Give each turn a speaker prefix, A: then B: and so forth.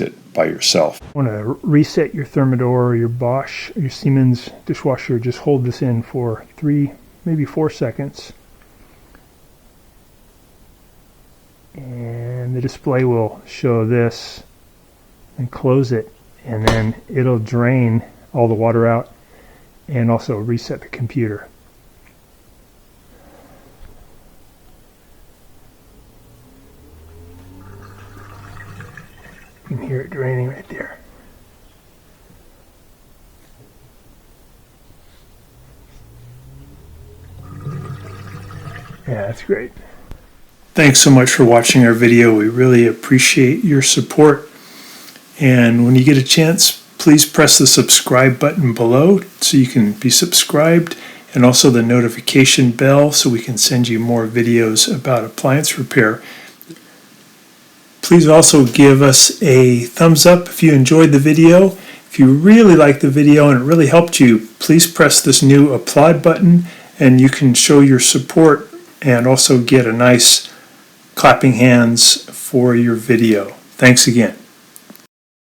A: it by yourself.
B: Want to reset your Thermador or your Bosch or your Siemens dishwasher, just hold this in for 3, maybe 4 seconds. And the display will show this, and close it, and then it'll drain all the water out and also reset the computer. You can hear it draining right there. Yeah, that's great.
A: Thanks so much for watching our video. We really appreciate your support. And when you get a chance, please press the subscribe button below so you can be subscribed, and also the notification bell so we can send you more videos about appliance repair. Please also give us a thumbs up if you enjoyed the video. If you really liked the video and it really helped you, please press this new applaud button and you can show your support and also get a nice clapping hands for your video. Thanks again.